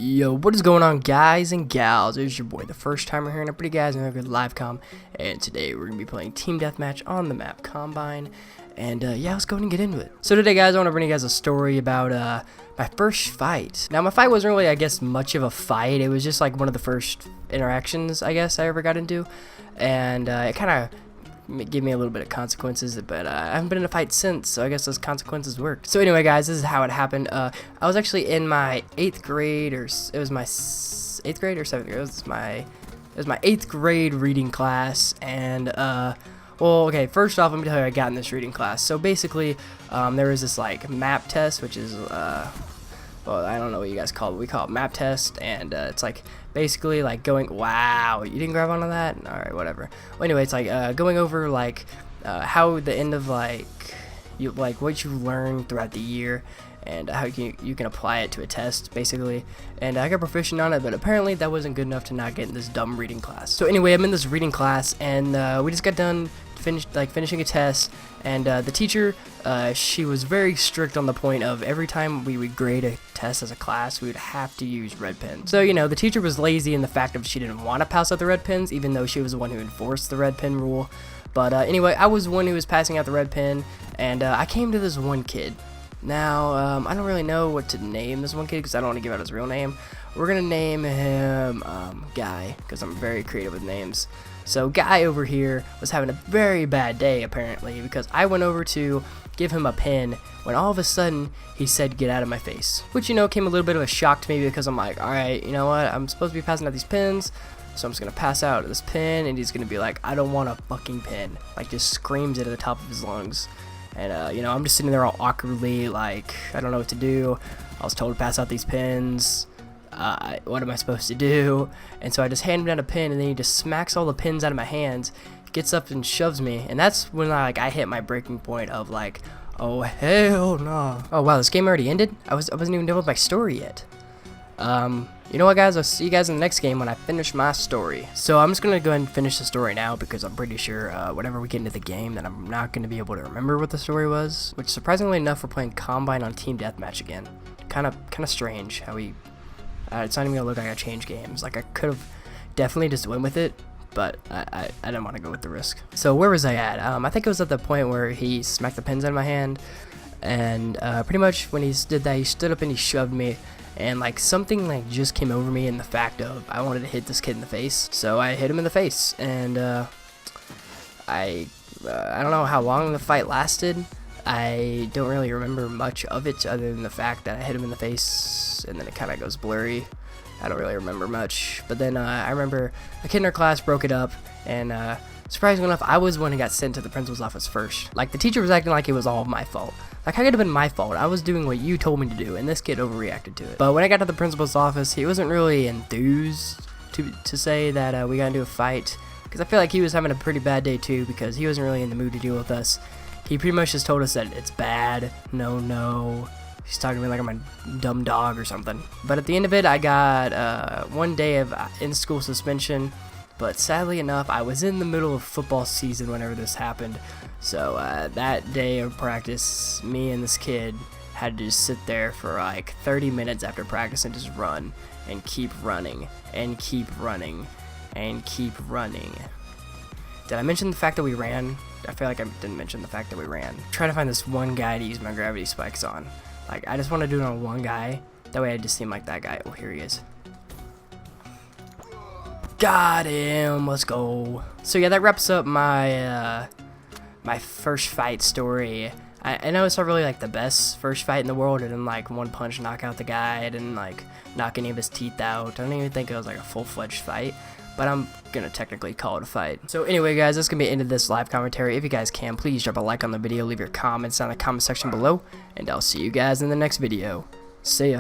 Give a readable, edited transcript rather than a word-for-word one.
Yo, what is going on, guys and gals? It's your boy, the first timer here, and I'm pretty guys and a good live com. And today we're gonna be playing team deathmatch on the map Combine. And yeah, let's go ahead and get into it. So today, guys, I want to bring you guys a story about my first fight. Now, my fight wasn't really, I guess, much of a fight. It was just like one of the first interactions, I guess, I ever got into, and it kind of give me a little bit of consequences, but I haven't been in a fight since, so I guess those consequences worked. So anyway, guys, this is how it happened. I was actually in my 8th grade, or it was my 8th grade or 7th grade. It was my 8th grade reading class, and well, okay, first off, let me tell you how I got in this reading class. So basically, there was this like map test, which is well, I don't know what you guys call it. We call it map test, and it's like basically like going, wow, you didn't grab onto that? All right, whatever. Well, anyway, it's like going over like how the end of like what you learned throughout the year, and how you can apply it to a test, basically. And I got proficient on it, but apparently that wasn't good enough to not get in this dumb reading class. So anyway, I'm in this reading class, and we just got done finishing a test, and the teacher, she was very strict on the point of every time we would grade a test as a class, we would have to use red pens. So, you know, the teacher was lazy in the fact of she didn't want to pass out the red pens, even though she was the one who enforced the red pen rule. But anyway, I was the one who was passing out the red pen, and I came to this one kid. Now, I don't really know what to name this one kid because I don't want to give out his real name. We're going to name him Guy, because I'm very creative with names. So Guy over here was having a very bad day, apparently, because I went over to give him a pen when all of a sudden he said, "Get out of my face." Which, you know, came a little bit of a shock to me because I'm like, alright, you know what, I'm supposed to be passing out these pens, so I'm just going to pass out this pen, and he's going to be like, "I don't want a fucking pen." Like, just screams it at the top of his lungs. And, you know, I'm just sitting there all awkwardly, like, I don't know what to do. I was told to pass out these pens. What am I supposed to do? And so I just hand him down a pen, and then he just smacks all the pens out of my hands, gets up and shoves me, and that's when I hit my breaking point of like, oh hell no. Oh wow, this game already ended? I wasn't even done with my story yet. You know what, guys, I'll see you guys in the next game when I finish my story. So I'm just gonna go ahead and finish the story now, because I'm pretty sure whenever we get into the game that I'm not gonna be able to remember what the story was, which surprisingly enough, we're playing Combine on team deathmatch again. Kind of strange how we it's not even gonna look like I changed games. Like, I could have definitely just went with it, but I didn't want to go with the risk. So where was I at? I think it was at the point where he smacked the pens out of my hand, and pretty much when he did that, he stood up and he shoved me, and like something like just came over me in the fact of I wanted to hit this kid in the face. So I hit him in the face, and I don't know how long the fight lasted. I don't really remember much of it other than the fact that I hit him in the face, and then it kind of goes blurry. I don't really remember much. But then I remember a kid in our class broke it up, and surprisingly enough, I was the one who got sent to the principal's office first. Like, the teacher was acting like it was all my fault. Like, how could it have been my fault? I was doing what you told me to do, and this kid overreacted to it. But when I got to the principal's office, he wasn't really enthused to say that we got into a fight, because I feel like he was having a pretty bad day too, because he wasn't really in the mood to deal with us. He pretty much just told us that it's bad, no. He's talking to me like I'm a dumb dog or something. But at the end of it, I got 1 day of in-school suspension. But sadly enough, I was in the middle of football season whenever this happened. So that day of practice, me and this kid had to just sit there for like 30 minutes after practice and just run and keep running and keep running and keep running. Did I mention the fact that we ran? I feel like I didn't mention the fact that we ran. I'm trying to find this one guy to use my gravity spikes on. Like, I just want to do it on one guy. That way I just seem like that guy. Oh, here he is. Got him. Let's go. So yeah, that wraps up my my first fight story. I know it's not really like the best first fight in the world. I didn't like one punch knock out the guy. I didn't like knock any of his teeth out. I don't even think it was like a full-fledged fight, but I'm gonna technically call it a fight. So anyway, guys, that's gonna be the end of this live commentary. If you guys can, please drop a like on the video, leave your comments down in the comment section below, and I'll see you guys in the next video. See ya.